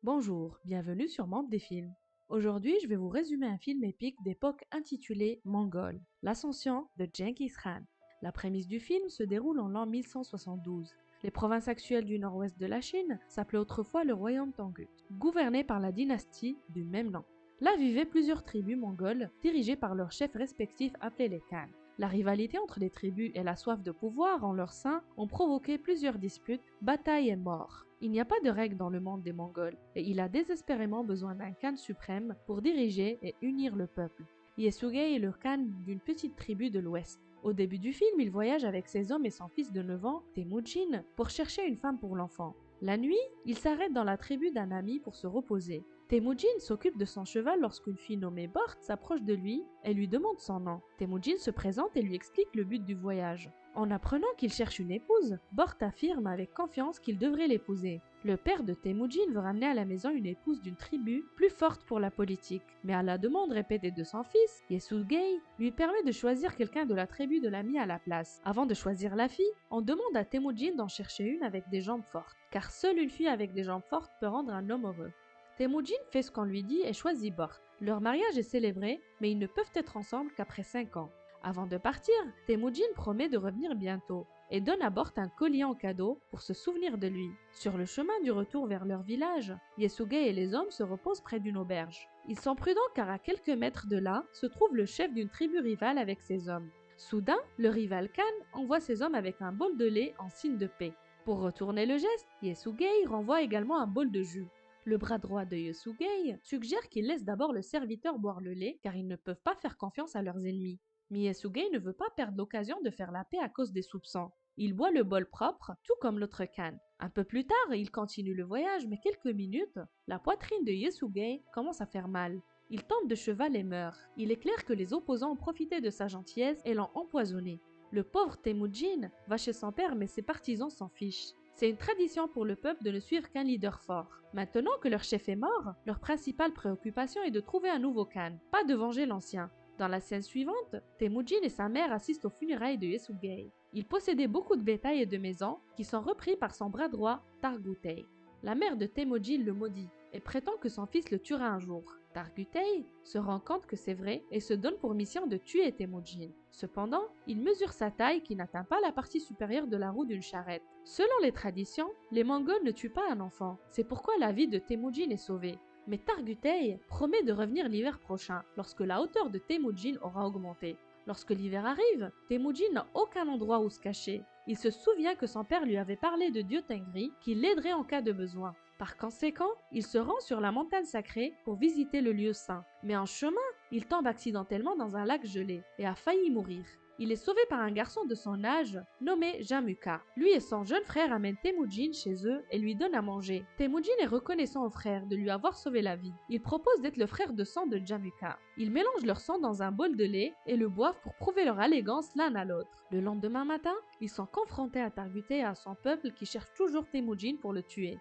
Bonjour, bienvenue sur Monde des films. Aujourd'hui, je vais vous résumer un film épique d'époque intitulé Mongol, l'ascension de Genghis Khan. La prémisse du film se déroule en l'an 1172. Les provinces actuelles du nord-ouest de la Chine s'appelaient autrefois le royaume Tangut, gouverné par la dynastie du même nom. Là vivaient plusieurs tribus mongoles dirigées par leurs chefs respectifs appelés les Khans. La rivalité entre les tribus et la soif de pouvoir en leur sein ont provoqué plusieurs disputes, batailles et morts. Il n'y a pas de règle dans le monde des Mongols et il a désespérément besoin d'un Khan suprême pour diriger et unir le peuple. Yesugei est le Khan d'une petite tribu de l'ouest. Au début du film, il voyage avec ses hommes et son fils de 9 ans, Temujin, pour chercher une femme pour l'enfant. La nuit, il s'arrête dans la tribu d'un ami pour se reposer. Temujin s'occupe de son cheval lorsqu'une fille nommée Bort s'approche de lui et lui demande son nom. Temujin se présente et lui explique le but du voyage. En apprenant qu'il cherche une épouse, Bort affirme avec confiance qu'il devrait l'épouser. Le père de Temujin veut ramener à la maison une épouse d'une tribu plus forte pour la politique, mais à la demande répétée de son fils, Yesugei lui permet de choisir quelqu'un de la tribu de l'ami à la place. Avant de choisir la fille, on demande à Temujin d'en chercher une avec des jambes fortes, car seule une fille avec des jambes fortes peut rendre un homme heureux. Temujin fait ce qu'on lui dit et choisit Bort. Leur mariage est célébré, mais ils ne peuvent être ensemble qu'après 5 ans. Avant de partir, Temujin promet de revenir bientôt et donne à Bort un collier en cadeau pour se souvenir de lui. Sur le chemin du retour vers leur village, Yesugei et les hommes se reposent près d'une auberge. Ils sont prudents car à quelques mètres de là se trouve le chef d'une tribu rivale avec ses hommes. Soudain, le rival Khan envoie ses hommes avec un bol de lait en signe de paix. Pour retourner le geste, Yesugei renvoie également un bol de jus. Le bras droit de Yesugei suggère qu'ils laissent d'abord le serviteur boire le lait car ils ne peuvent pas faire confiance à leurs ennemis. Mais Yesugei ne veut pas perdre l'occasion de faire la paix à cause des soupçons. Il boit le bol propre, tout comme l'autre Khan. Un peu plus tard, il continue le voyage, mais quelques minutes, la poitrine de Yesugei commence à faire mal. Il tombe de cheval et meurt. Il est clair que les opposants ont profité de sa gentillesse et l'ont empoisonné. Le pauvre Temujin va chez son père, mais ses partisans s'en fichent. C'est une tradition pour le peuple de ne suivre qu'un leader fort. Maintenant que leur chef est mort, leur principale préoccupation est de trouver un nouveau Khan, pas de venger l'ancien. Dans la scène suivante, Temujin et sa mère assistent aux funérailles de Yesugei. Il possédait beaucoup de bétail et de maisons qui sont repris par son bras droit, Targutei. La mère de Temujin le maudit et prétend que son fils le tuera un jour. Targutei se rend compte que c'est vrai et se donne pour mission de tuer Temujin. Cependant, il mesure sa taille qui n'atteint pas la partie supérieure de la roue d'une charrette. Selon les traditions, les Mongols ne tuent pas un enfant. C'est pourquoi la vie de Temujin est sauvée. Mais Targutei promet de revenir l'hiver prochain, lorsque la hauteur de Temujin aura augmenté. Lorsque l'hiver arrive, Temujin n'a aucun endroit où se cacher. Il se souvient que son père lui avait parlé de Dieu Tengri qui l'aiderait en cas de besoin. Par conséquent, il se rend sur la montagne sacrée pour visiter le lieu saint. Mais en chemin, il tombe accidentellement dans un lac gelé et a failli mourir. Il est sauvé par un garçon de son âge nommé Jamuka. Lui et son jeune frère amènent Temujin chez eux et lui donnent à manger. Temujin est reconnaissant au frère de lui avoir sauvé la vie. Il propose d'être le frère de sang de Jamuka. Ils mélangent leur sang dans un bol de lait et le boivent pour prouver leur allégance l'un à l'autre. Le lendemain matin, ils sont confrontés à Targutei et à son peuple qui cherche toujours Temujin pour le tuer.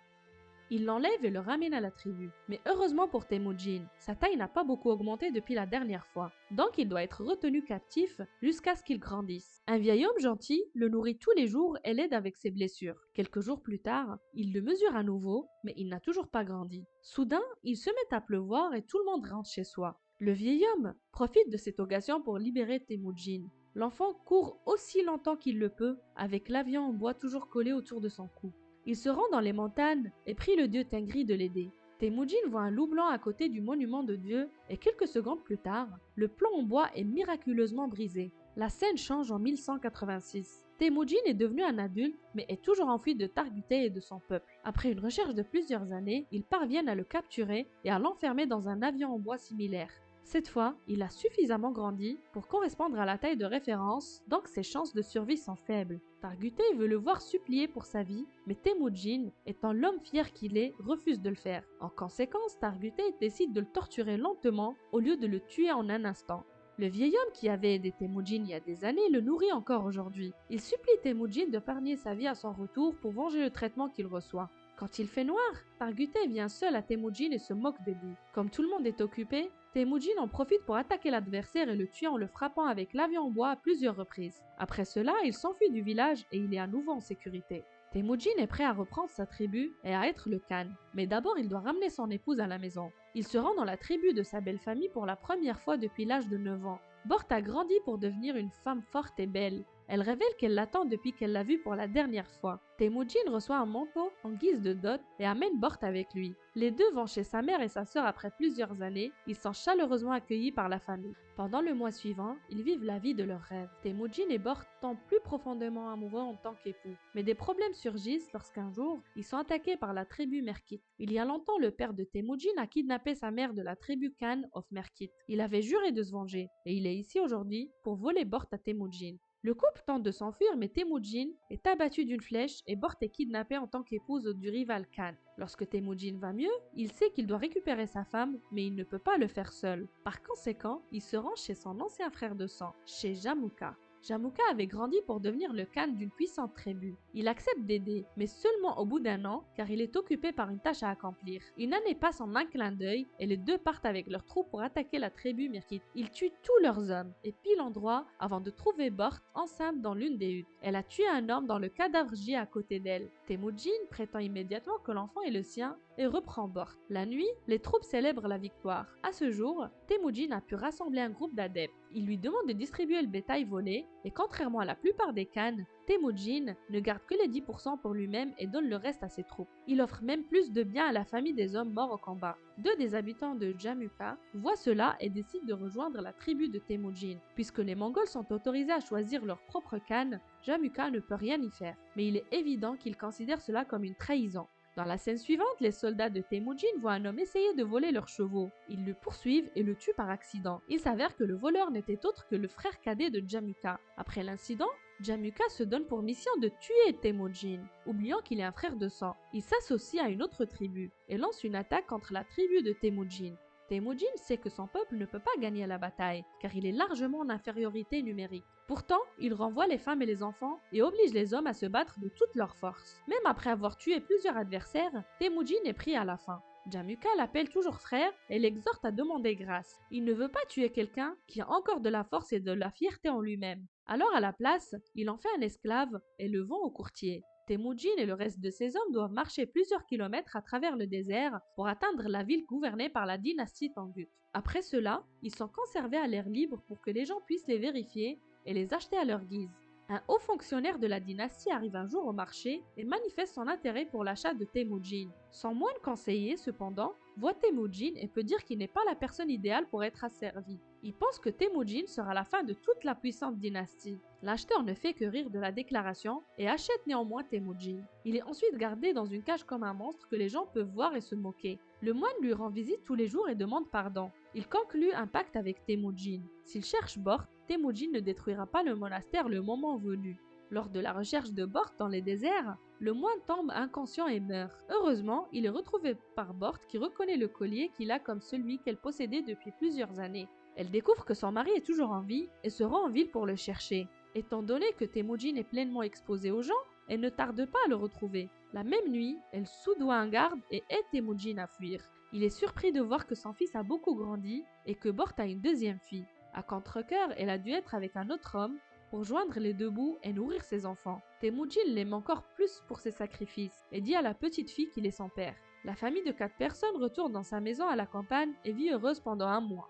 Il l'enlève et le ramène à la tribu. Mais heureusement pour Temujin, sa taille n'a pas beaucoup augmenté depuis la dernière fois. Donc il doit être retenu captif jusqu'à ce qu'il grandisse. Un vieil homme gentil le nourrit tous les jours et l'aide avec ses blessures. Quelques jours plus tard, il le mesure à nouveau, mais il n'a toujours pas grandi. Soudain, il se met à pleuvoir et tout le monde rentre chez soi. Le vieil homme profite de cette occasion pour libérer Temujin. L'enfant court aussi longtemps qu'il le peut, avec l'avion en bois toujours collé autour de son cou. Il se rend dans les montagnes et prie le dieu Tengri de l'aider. Temujin voit un loup blanc à côté du monument de Dieu et quelques secondes plus tard, le plan en bois est miraculeusement brisé. La scène change en 1186. Temujin est devenu un adulte mais est toujours en fuite de Targutei et de son peuple. Après une recherche de plusieurs années, ils parviennent à le capturer et à l'enfermer dans un avion en bois similaire. Cette fois, il a suffisamment grandi pour correspondre à la taille de référence, donc ses chances de survie sont faibles. Targutei veut le voir supplier pour sa vie, mais Temujin, étant l'homme fier qu'il est, refuse de le faire. En conséquence, Targutei décide de le torturer lentement au lieu de le tuer en un instant. Le vieil homme qui avait aidé Temujin il y a des années le nourrit encore aujourd'hui. Il supplie Temujin de d'épargner sa vie à son retour pour venger le traitement qu'il reçoit. Quand il fait noir, Targutei vient seul à Temujin et se moque de lui. Comme tout le monde est occupé, Temujin en profite pour attaquer l'adversaire et le tuer en le frappant avec l'avion en bois à plusieurs reprises. Après cela, il s'enfuit du village et il est à nouveau en sécurité. Temujin est prêt à reprendre sa tribu et à être le Khan, mais d'abord il doit ramener son épouse à la maison. Il se rend dans la tribu de sa belle famille pour la première fois depuis l'âge de 9 ans. Bort a grandi pour devenir une femme forte et belle. Elle révèle qu'elle l'attend depuis qu'elle l'a vue pour la dernière fois. Temujin reçoit un manteau en guise de dot et amène Bort avec lui. Les deux vont chez sa mère et sa sœur après plusieurs années. Ils sont chaleureusement accueillis par la famille. Pendant le mois suivant, ils vivent la vie de leurs rêves. Temujin et Bort tombent plus profondément amoureux en tant qu'époux. Mais des problèmes surgissent lorsqu'un jour, ils sont attaqués par la tribu Merkit. Il y a longtemps, le père de Temujin a kidnappé sa mère de la tribu Khan of Merkit. Il avait juré de se venger et il est ici aujourd'hui pour voler Bort à Temujin. Le couple tente de s'enfuir, mais Temujin est abattu d'une flèche et Bort est kidnappé en tant qu'épouse du rival Khan. Lorsque Temujin va mieux, il sait qu'il doit récupérer sa femme, mais il ne peut pas le faire seul. Par conséquent, il se rend chez son ancien frère de sang, chez Jamuka. Jamuka avait grandi pour devenir le Khan d'une puissante tribu. Il accepte d'aider, mais seulement au bout d'un an, car il est occupé par une tâche à accomplir. Une année passe en un clin d'œil, et les deux partent avec leurs troupes pour attaquer la tribu Merkit. Ils tuent tous leurs hommes, et pillent l'endroit avant de trouver Bort enceinte dans l'une des huttes. Elle a tué un homme dans le cadavre gît à côté d'elle. Temujin prétend immédiatement que l'enfant est le sien, et reprend Bort. La nuit, les troupes célèbrent la victoire. À ce jour, Temujin a pu rassembler un groupe d'adeptes. Il lui demande de distribuer le bétail volé, et contrairement à la plupart des Khans, Temujin ne garde que les 10% pour lui-même et donne le reste à ses troupes. Il offre même plus de biens à la famille des hommes morts au combat. Deux des habitants de Jamuka voient cela et décident de rejoindre la tribu de Temujin. Puisque les Mongols sont autorisés à choisir leur propre Khan, Jamuka ne peut rien y faire. Mais il est évident qu'ils considèrent cela comme une trahison. Dans la scène suivante, les soldats de Temujin voient un homme essayer de voler leurs chevaux. Ils le poursuivent et le tuent par accident. Il s'avère que le voleur n'était autre que le frère cadet de Jamuka. Après l'incident, Jamuka se donne pour mission de tuer Temujin, oubliant qu'il est un frère de sang. Il s'associe à une autre tribu et lance une attaque contre la tribu de Temujin. Temujin sait que son peuple ne peut pas gagner la bataille, car il est largement en infériorité numérique. Pourtant, il renvoie les femmes et les enfants et oblige les hommes à se battre de toute leur force. Même après avoir tué plusieurs adversaires, Temujin est pris à la fin. Jamuka l'appelle toujours frère et l'exhorte à demander grâce. Il ne veut pas tuer quelqu'un qui a encore de la force et de la fierté en lui-même. Alors à la place, il en fait un esclave et le vend au courtier. Temujin et le reste de ses hommes doivent marcher plusieurs kilomètres à travers le désert pour atteindre la ville gouvernée par la dynastie Tangut. Après cela, ils sont conservés à l'air libre pour que les gens puissent les vérifier et les acheter à leur guise. Un haut fonctionnaire de la dynastie arrive un jour au marché et manifeste son intérêt pour l'achat de Temujin. Son moine conseiller, cependant, voit Temujin et peut dire qu'il n'est pas la personne idéale pour être asservi. Il pense que Temujin sera la fin de toute la puissante dynastie. L'acheteur ne fait que rire de la déclaration et achète néanmoins Temujin. Il est ensuite gardé dans une cage comme un monstre que les gens peuvent voir et se moquer. Le moine lui rend visite tous les jours et demande pardon. Il conclut un pacte avec Temujin. S'il cherche Bort, Temujin ne détruira pas le monastère le moment venu. Lors de la recherche de Bort dans les déserts, le moine tombe inconscient et meurt. Heureusement, il est retrouvé par Bort qui reconnaît le collier qu'il a comme celui qu'elle possédait depuis plusieurs années. Elle découvre que son mari est toujours en vie et se rend en ville pour le chercher. Étant donné que Temujin est pleinement exposé aux gens, elle ne tarde pas à le retrouver. La même nuit, elle soudoie un garde et aide Temujin à fuir. Il est surpris de voir que son fils a beaucoup grandi et que Bort a une deuxième fille. À contre-cœur, elle a dû être avec un autre homme pour joindre les deux bouts et nourrir ses enfants. Temujin l'aime encore plus pour ses sacrifices et dit à la petite fille qu'il est son père. La famille de 4 personnes retourne dans sa maison à la campagne et vit heureuse pendant un mois.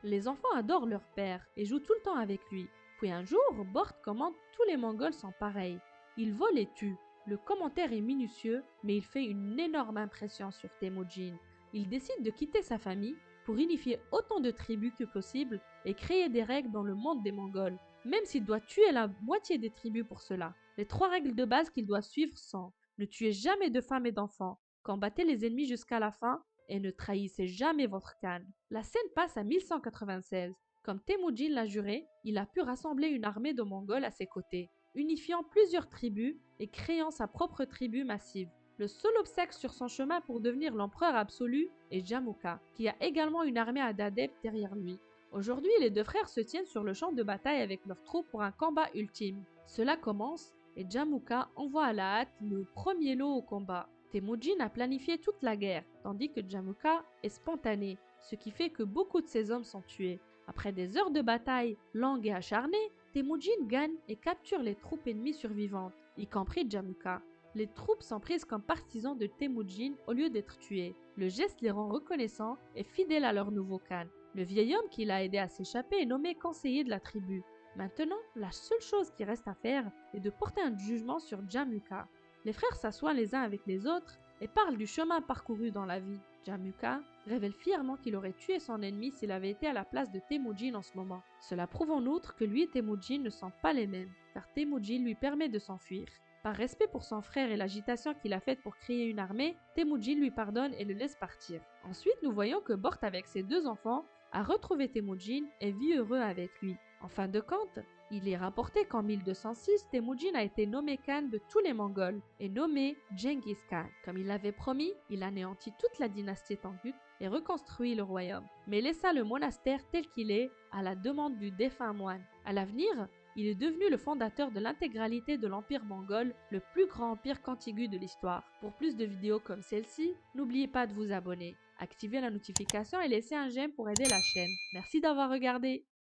Les enfants adorent leur père et jouent tout le temps avec lui. Puis un jour, Bort commente « Tous les Mongols sont pareils. Ils volent et tuent. » Le commentaire est minutieux, mais il fait une énorme impression sur Temujin. Il décide de quitter sa famille pour unifier autant de tribus que possible et créer des règles dans le monde des Mongols, même s'il doit tuer la moitié des tribus pour cela. Les 3 règles de base qu'il doit suivre sont « Ne tuez jamais de femmes et d'enfants, combattez les ennemis jusqu'à la fin et ne trahissez jamais votre Khan. » La scène passe à 1196. Comme Temujin l'a juré, il a pu rassembler une armée de Mongols à ses côtés, unifiant plusieurs tribus et créant sa propre tribu massive. Le seul obstacle sur son chemin pour devenir l'empereur absolu est Jamuka, qui a également une armée d'adeptes derrière lui. Aujourd'hui, les deux frères se tiennent sur le champ de bataille avec leurs troupes pour un combat ultime. Cela commence et Jamuka envoie à la hâte le premier lot au combat. Temujin a planifié toute la guerre, tandis que Jamuka est spontané, ce qui fait que beaucoup de ses hommes sont tués. Après des heures de bataille longues et acharnées, Temujin gagne et capture les troupes ennemies survivantes, y compris Jamuka. Les troupes sont prises comme partisans de Temujin au lieu d'être tuées. Le geste les rend reconnaissants et fidèles à leur nouveau khan. Le vieil homme qui l'a aidé à s'échapper est nommé conseiller de la tribu. Maintenant, la seule chose qui reste à faire est de porter un jugement sur Jamuka. Les frères s'assoient les uns avec les autres et parlent du chemin parcouru dans la vie. Jamuka révèle fièrement qu'il aurait tué son ennemi s'il avait été à la place de Temujin en ce moment. Cela prouve en outre que lui et Temujin ne sont pas les mêmes, car Temujin lui permet de s'enfuir. Par respect pour son frère et l'agitation qu'il a faite pour créer une armée, Temujin lui pardonne et le laisse partir. Ensuite, nous voyons que Bort avec ses 2 enfants a retrouvé Temujin et vit heureux avec lui. En fin de compte, il est rapporté qu'en 1206, Temujin a été nommé khan de tous les Mongols et nommé Genghis Khan. Comme il l'avait promis, il anéantit toute la dynastie Tangut et reconstruit le royaume, mais laissa le monastère tel qu'il est à la demande du défunt moine. À l'avenir, il est devenu le fondateur de l'intégralité de l'empire mongol, le plus grand empire contigu de l'histoire. Pour plus de vidéos comme celle-ci, n'oubliez pas de vous abonner, activer la notification et laisser un j'aime pour aider la chaîne. Merci d'avoir regardé.